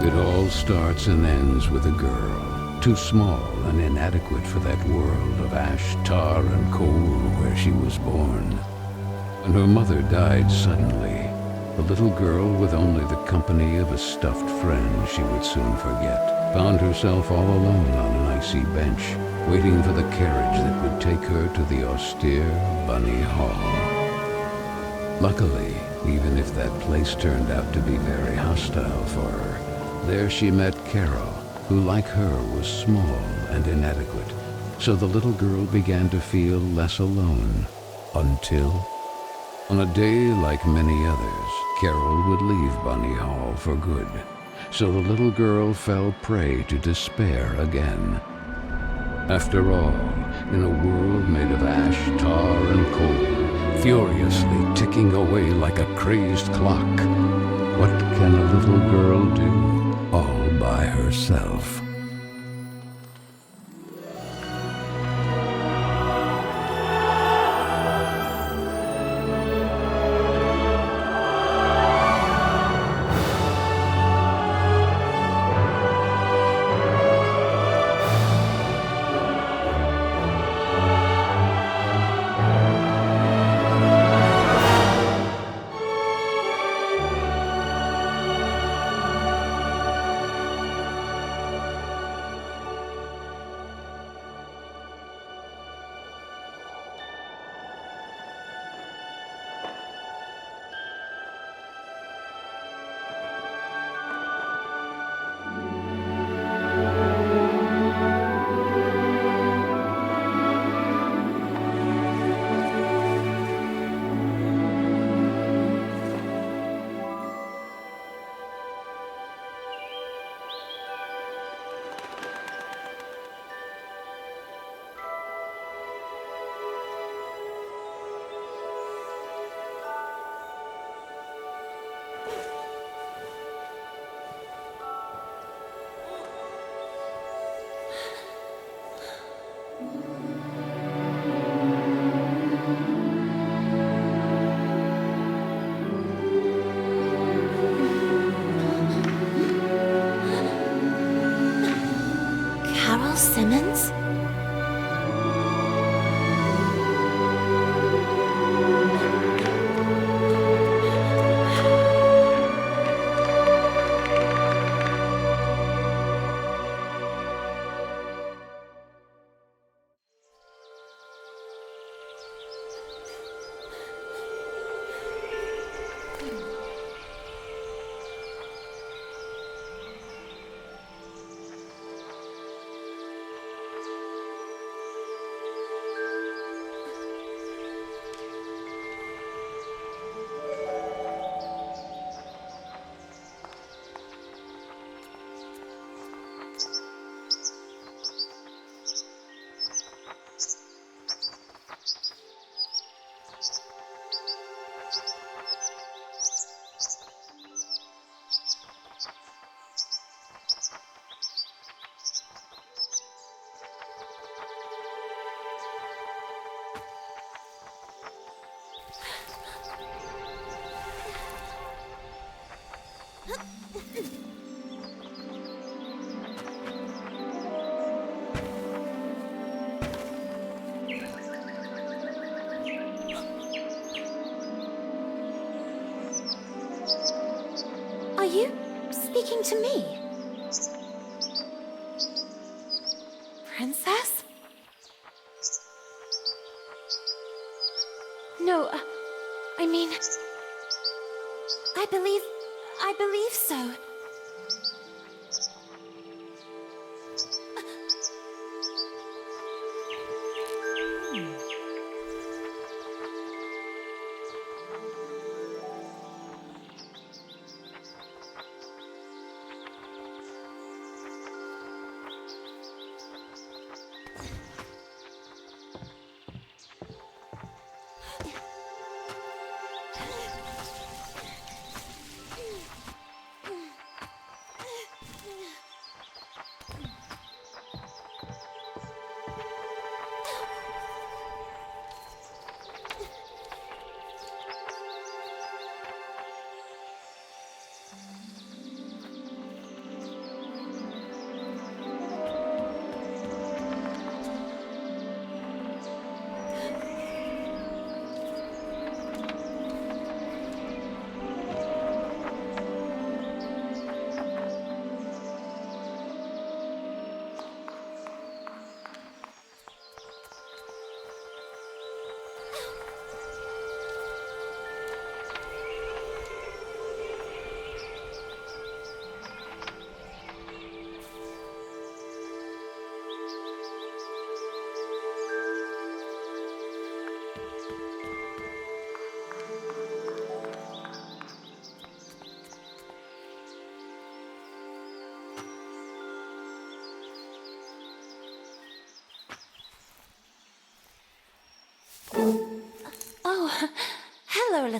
It all starts and ends with a girl, too small and inadequate for that world of ash, tar, and coal where she was born. When her mother died suddenly, the little girl, with only the company of a stuffed friend she would soon forget, found herself all alone on an icy bench, waiting for the carriage that would take her to the austere Bunny Hall. Luckily, even if that place turned out to be very hostile for her, there she met Carole, who like her was small and inadequate, so the little girl began to feel less alone, until, on a day like many others, Carole would leave Bunny Hall for good, so the little girl fell prey to despair again. After all, in a world made of ash, tar, and coal, furiously ticking away like a crazed clock, what can a little girl do all by herself? Carole Simmons? Are you speaking to me? Princess? No, I mean, I believe so.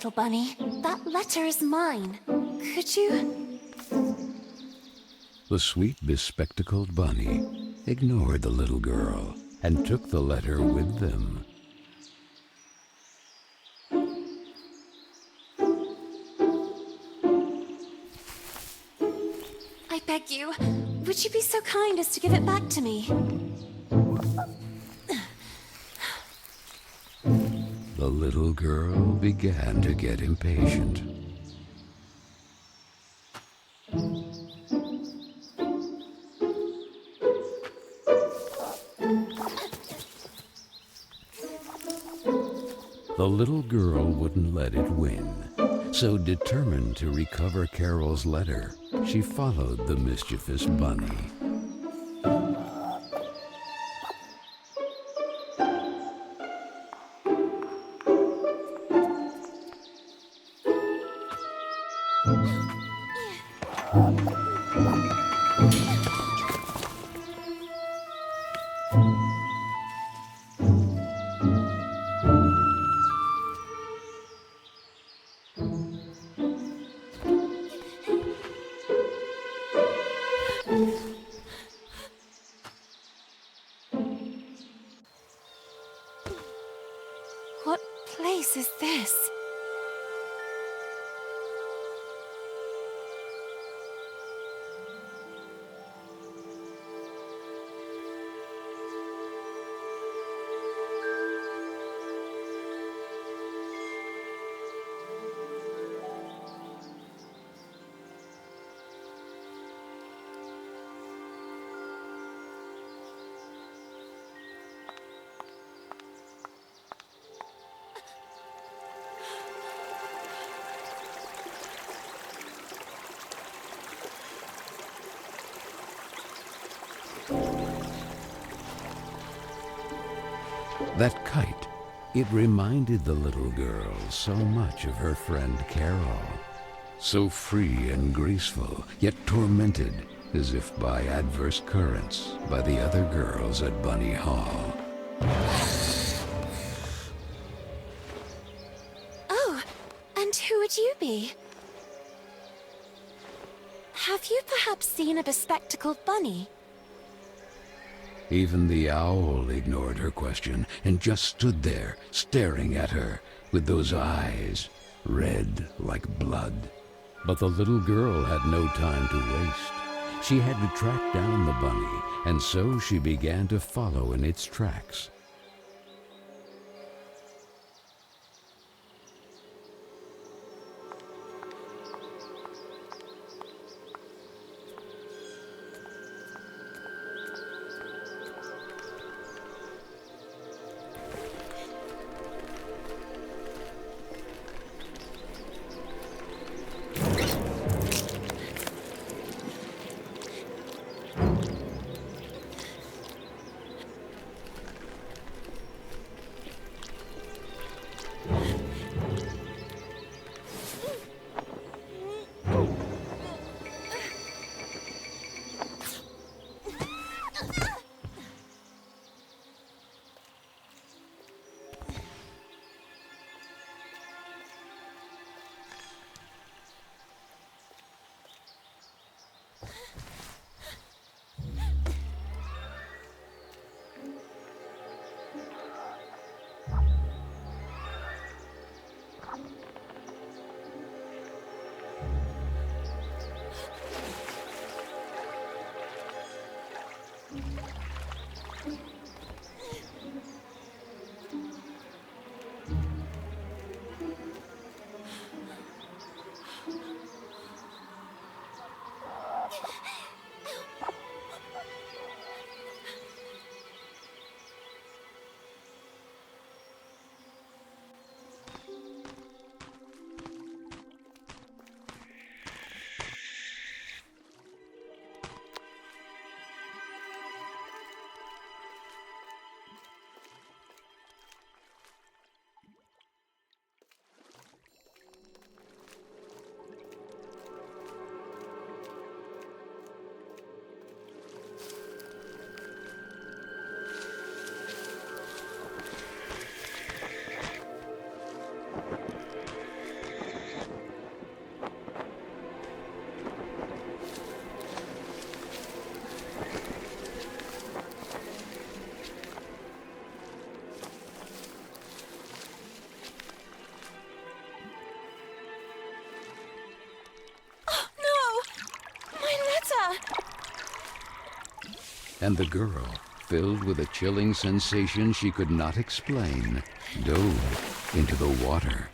little bunny. That letter is mine. Could you? The sweet, bespectacled bunny ignored the little girl and took the letter with them. I beg you, would you be so kind as to give it back to me? The little girl began to get impatient. The little girl wouldn't let it win, so determined to recover Carole's letter, she followed the mischievous bunny. What place is this? That kite, it reminded the little girl so much of her friend Carole. So free and graceful, yet tormented, as if by adverse currents, by the other girls at Bunny Hall. Oh, and who would you be? Have you perhaps seen a bespectacled bunny? Even the owl ignored her question and just stood there, staring at her, with those eyes, red like blood. But the little girl had no time to waste. She had to track down the bunny, and so she began to follow in its tracks. And the girl, filled with a chilling sensation she could not explain, dove into the water.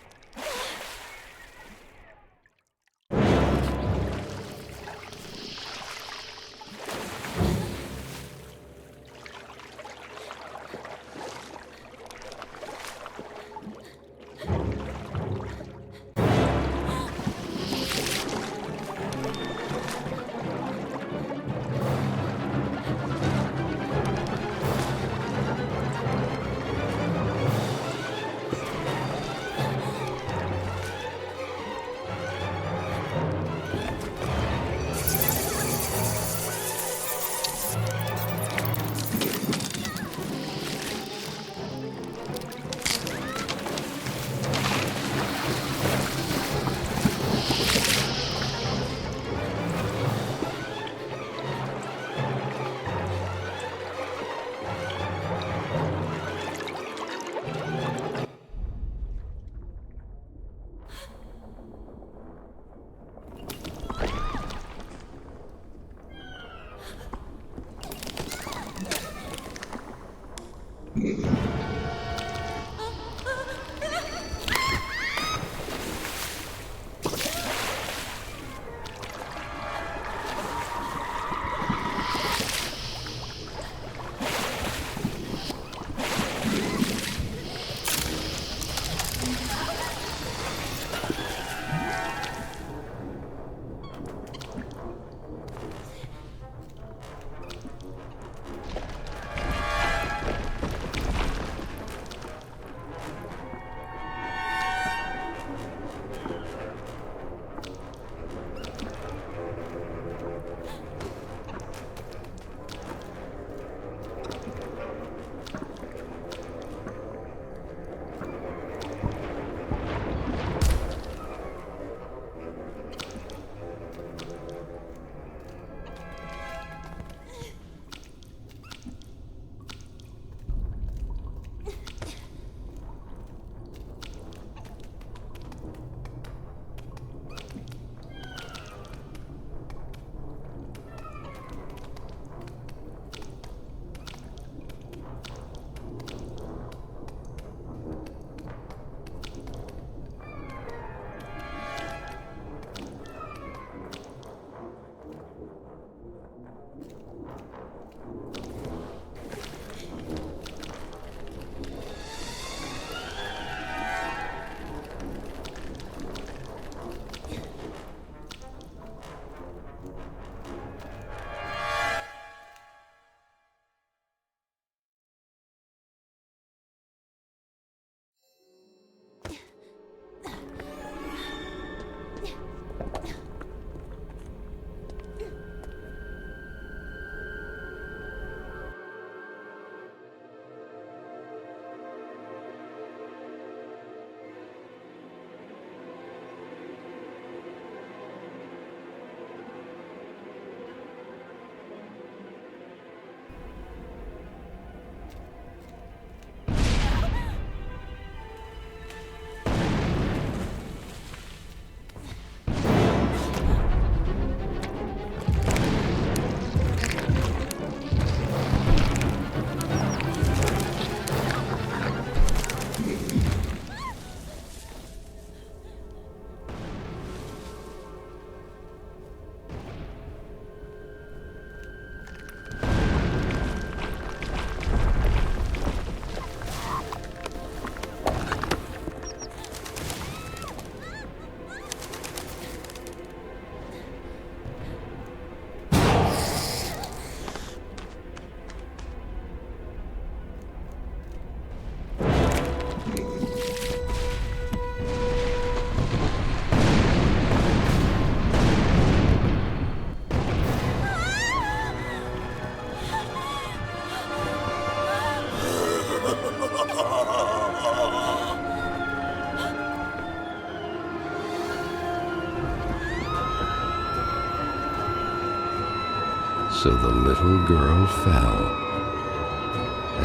So the little girl fell,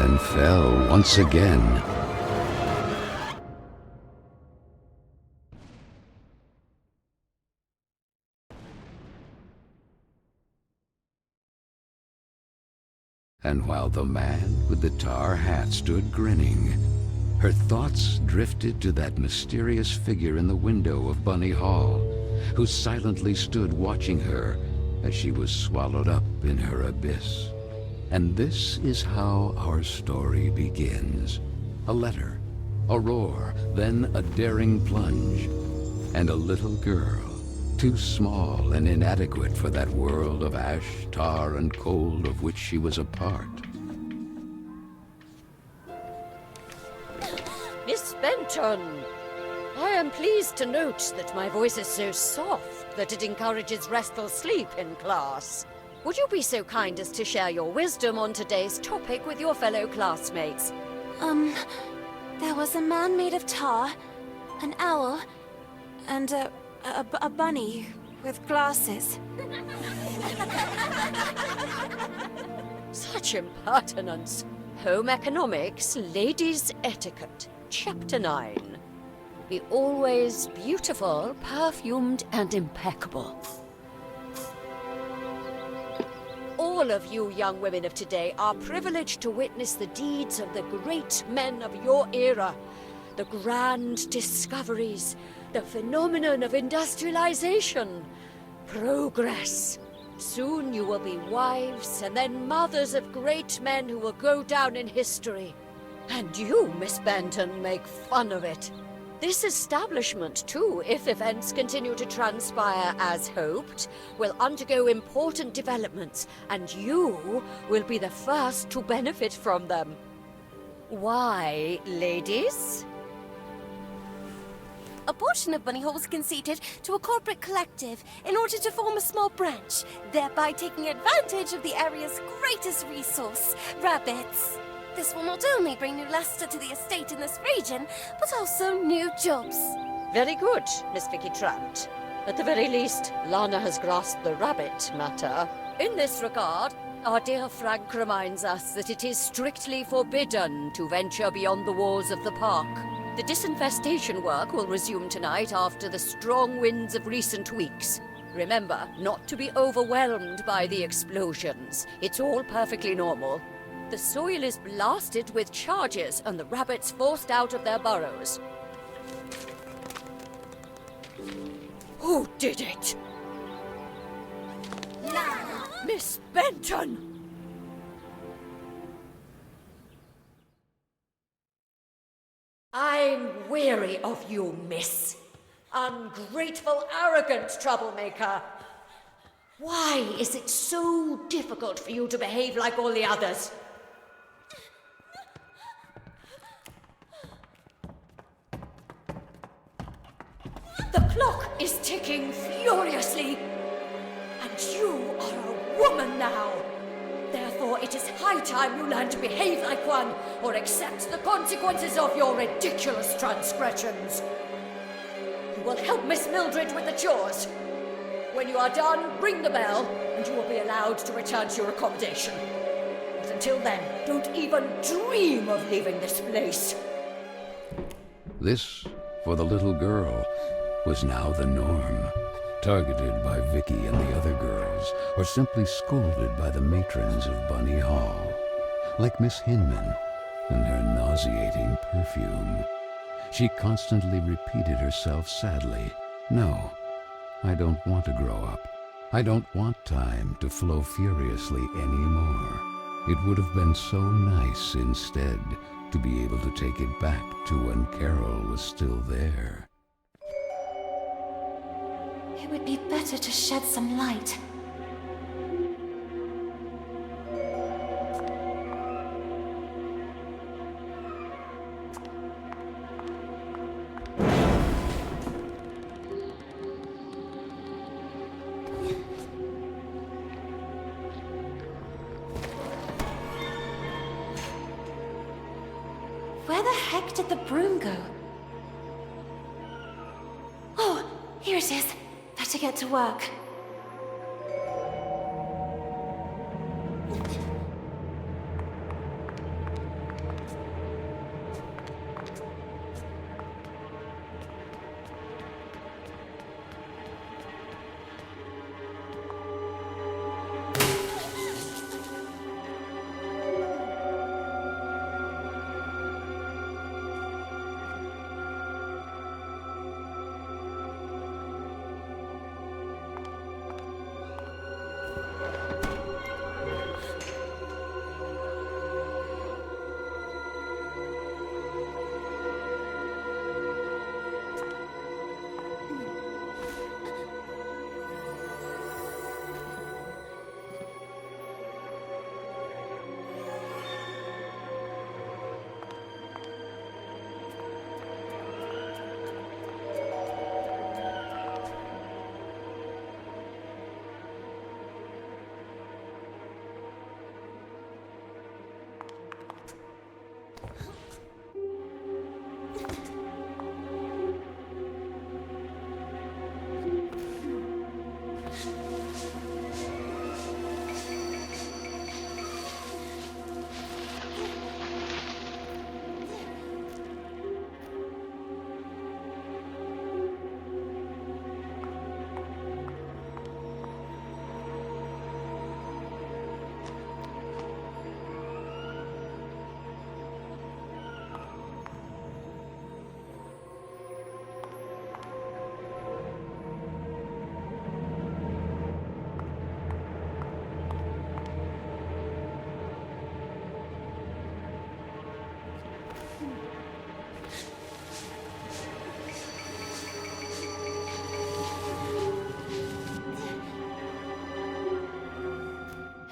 and fell once again. And while the man with the tar hat stood grinning, her thoughts drifted to that mysterious figure in the window of Bunny Hall, who silently stood watching her as she was swallowed up in her abyss. And this is how our story begins. A letter, a roar, then a daring plunge, and a little girl, too small and inadequate for that world of ash, tar, and cold of which she was a part. Miss Benton, I am pleased to note that my voice is so soft that it encourages restful sleep in class. Would you be so kind as to share your wisdom on today's topic with your fellow classmates? There was a man made of tar, an owl, and a bunny with glasses. Such impertinence. Home economics, ladies' etiquette, chapter 9. Be always beautiful, perfumed, and impeccable. All of you young women of today are privileged to witness the deeds of the great men of your era, the grand discoveries, the phenomenon of industrialization, progress. Soon you will be wives and then mothers of great men who will go down in history. And you, Miss Benton, make fun of it. This establishment, too, if events continue to transpire as hoped, will undergo important developments, and you will be the first to benefit from them. Why, ladies? A portion of Bunny Hall was conceded to a corporate collective in order to form a small branch, thereby taking advantage of the area's greatest resource, rabbits. This will not only bring new luster to the estate in this region, but also new jobs. Very good, Miss Vicky Trant. At the very least, Lana has grasped the rabbit matter. In this regard, our dear Frank reminds us that it is strictly forbidden to venture beyond the walls of the park. The disinfestation work will resume tonight after the strong winds of recent weeks. Remember not to be overwhelmed by the explosions. It's all perfectly normal. The soil is blasted with charges and the rabbits forced out of their burrows. Who did it? Miss Benton! I'm weary of you, miss. Ungrateful, arrogant troublemaker. Why is it so difficult for you to behave like all the others? The clock is ticking furiously, and you are a woman now. Therefore, it is high time you learn to behave like one, or accept the consequences of your ridiculous transgressions. You will help Miss Mildred with the chores. When you are done, ring the bell, and you will be allowed to return to your accommodation. But until then, don't even dream of leaving this place. This, for the little girl, was now the norm. Targeted by Vicky and the other girls, or simply scolded by the matrons of Bunny Hall, like Miss Hinman and her nauseating perfume. She constantly repeated herself sadly, "No, I don't want to grow up. I don't want time to flow furiously anymore. It would have been so nice instead to be able to take it back to when Carole was still there." It would be better to shed some light. Where the heck did the broom go? Oh, here it is. Better get to work.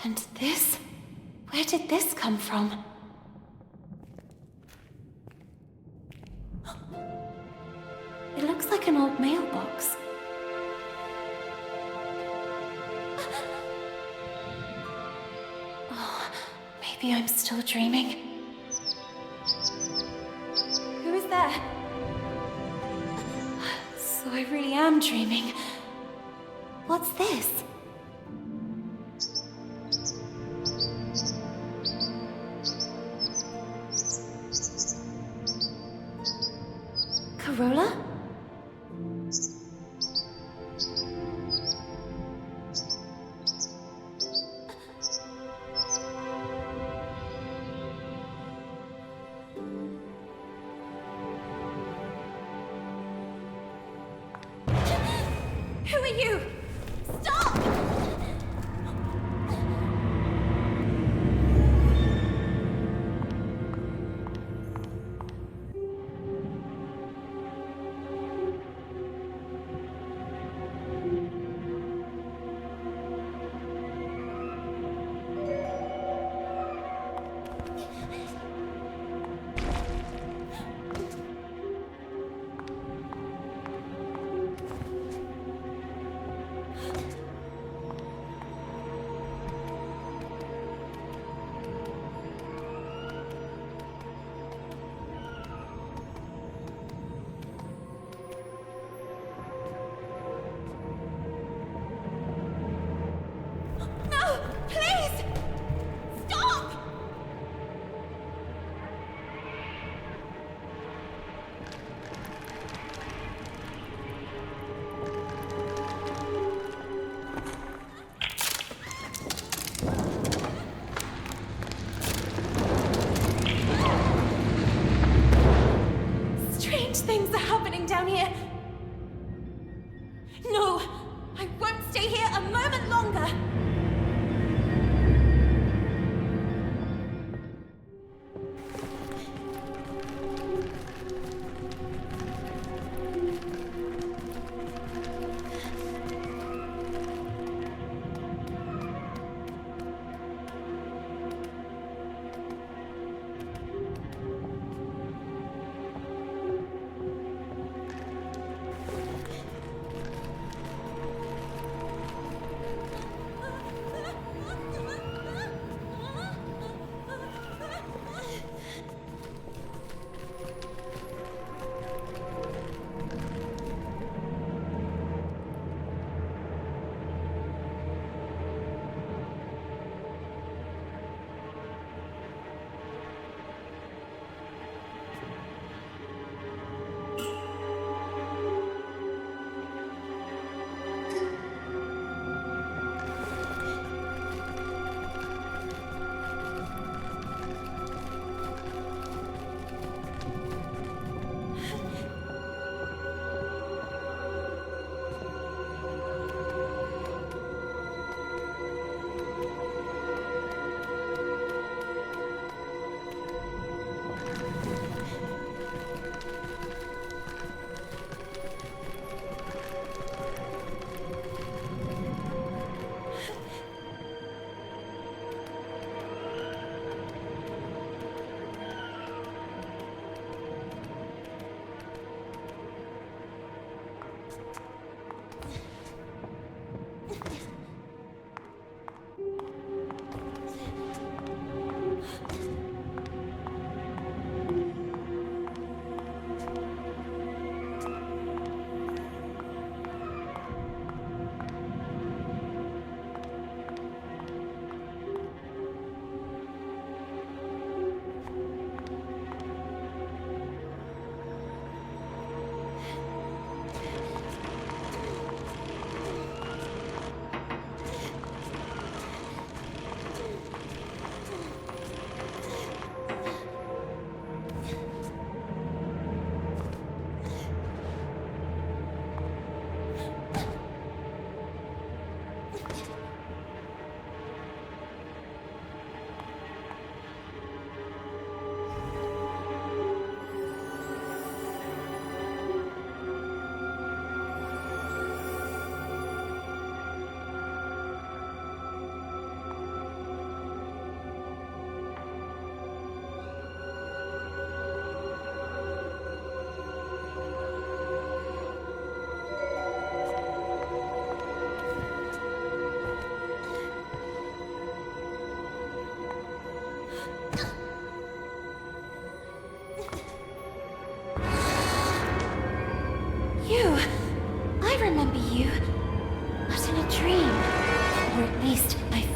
And this? Where did this come from? It looks like an old mailbox. Oh, maybe I'm still dreaming. Who is there? So I really am dreaming. What's this? Carole? Who are you? Stop!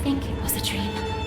think it was a dream.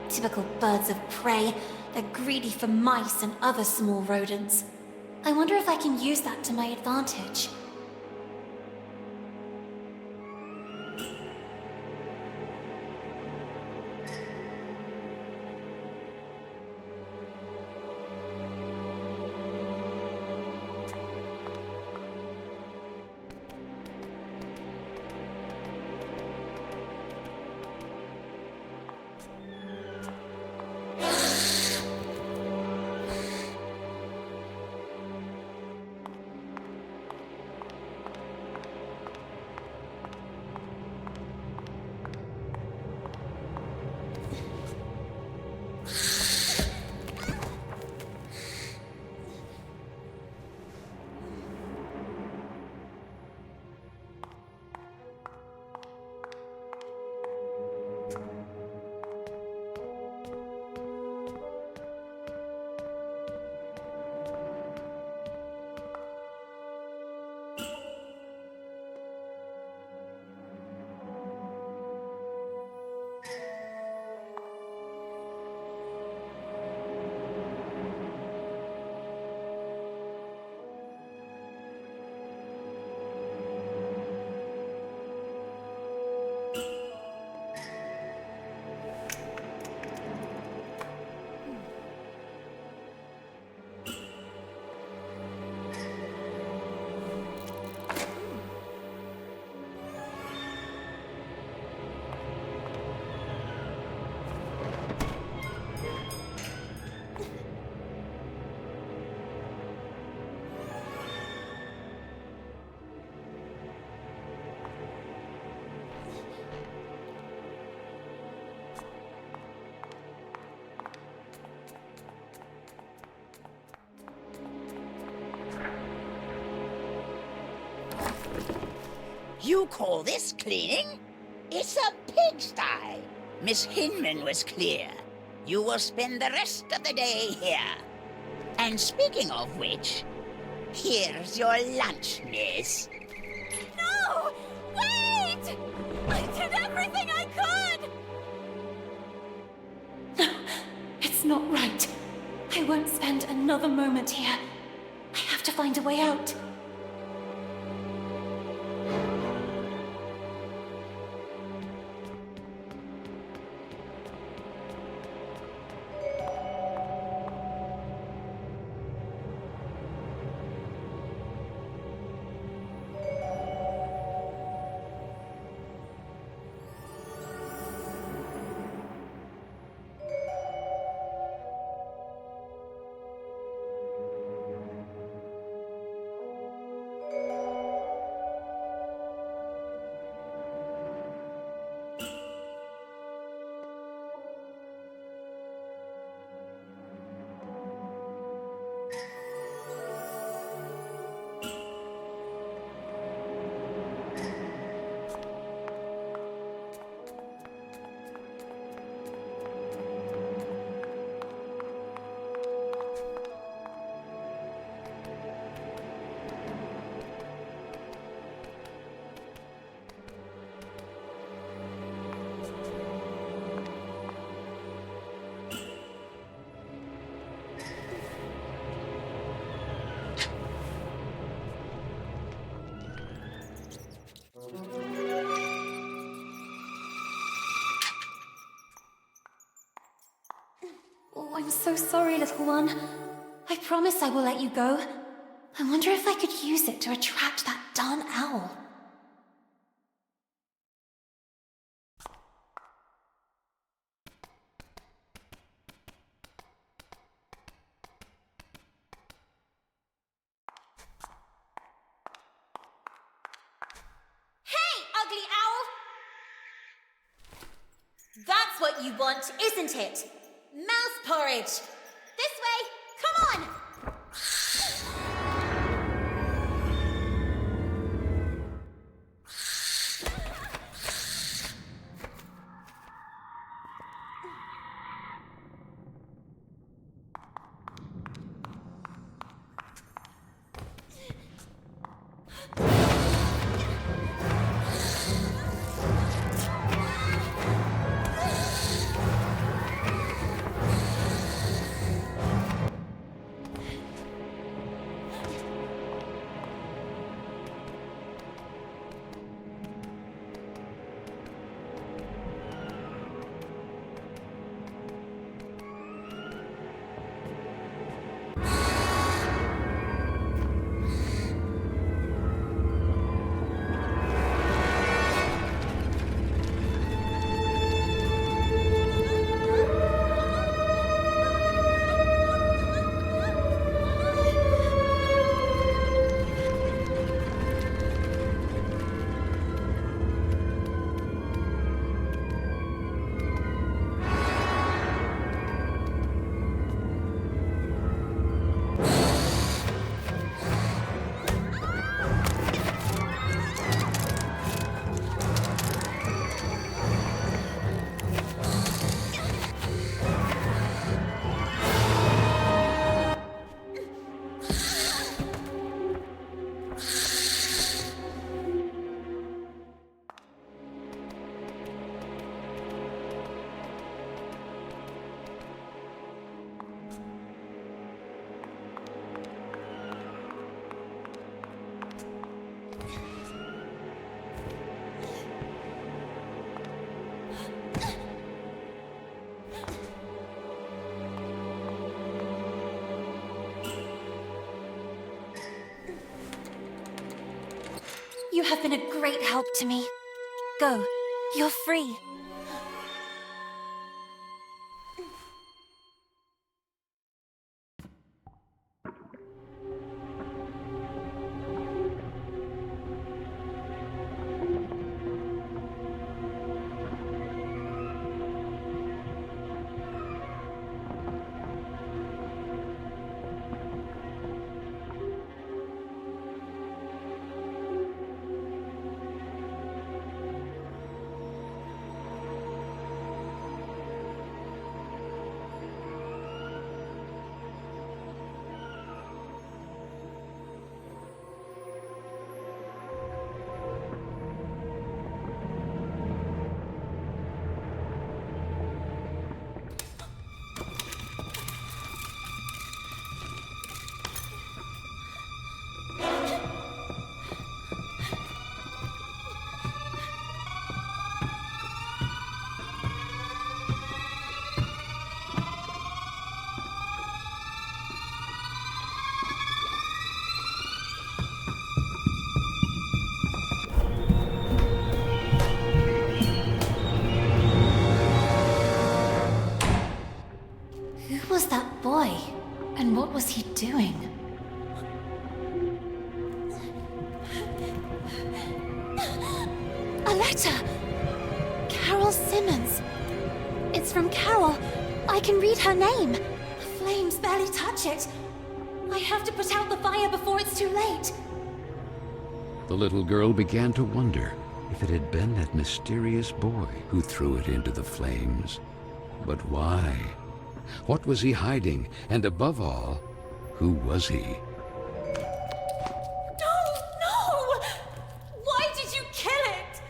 Typical birds of prey. They're greedy for mice and other small rodents. I wonder if I can use that to my advantage. You call this cleaning? It's a pigsty. Miss Hinman was clear. You will spend the rest of the day here. And speaking of which, Here's your lunch, miss. No! Wait! I did everything I could! It's not right. I won't spend another moment here. I have to find a way out. Oh, I'm so sorry, little one. I promise I will let you go. I wonder if I could use it to attract that darn owl. Hey, ugly owl! That's what you want, isn't it? Mouse porridge! This way! Come on! You have been a great help to me. Go. You're free. letter. Carole Simmons. It's from Carole. I can read her name. The flames barely touch it. I have to put out the fire before it's too late. The little girl began to wonder if it had been that mysterious boy who threw it into the flames. But why? What was he hiding? And above all, who was he? No! Why did you kill it?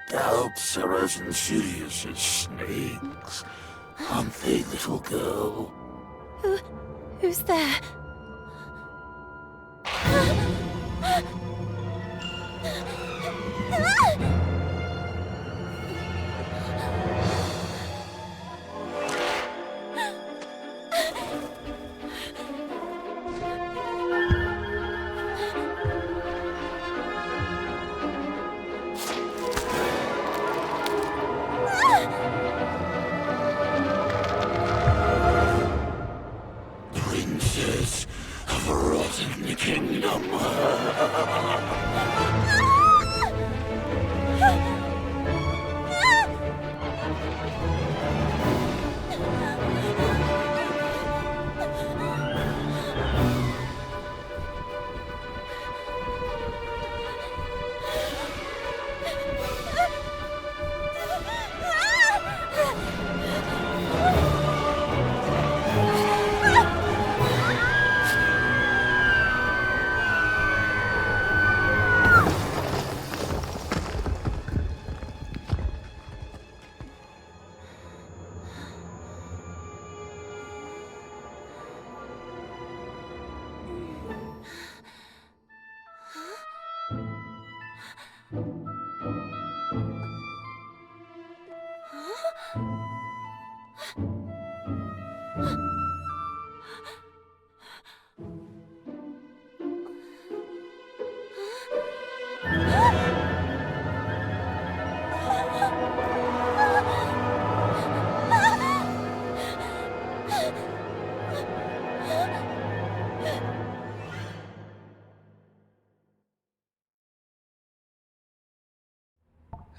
Scalps are as insidious as snakes, aren't they, little girl? Who's there? Princess of a rotten kingdom.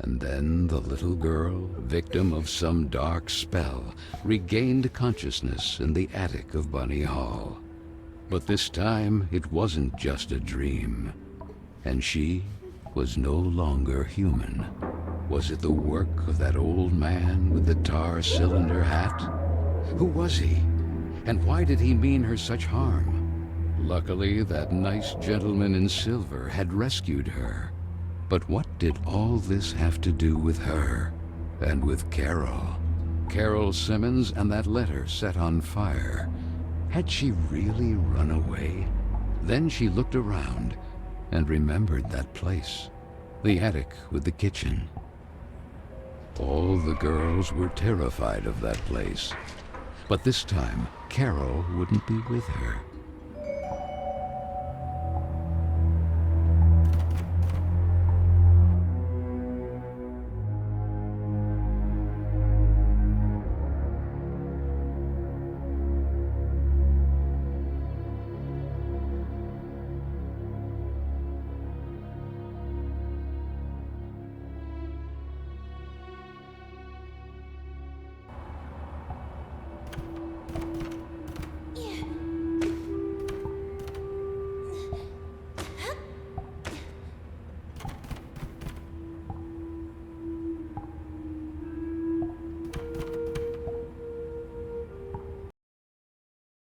And then the little girl, victim of some dark spell, regained consciousness in the attic of Bunny Hall. But this time it wasn't just a dream. And she was no longer human. Was it the work of that old man with the tar cylinder hat? Who was he? And why did he mean her such harm? Luckily, that nice gentleman in silver had rescued her. But what did all this have to do with her? And with Carole? Carole Simmons and that letter set on fire. Had she really run away? Then she looked around and remembered that place. The attic with the kitchen. All the girls were terrified of that place. But this time, Carole wouldn't be with her.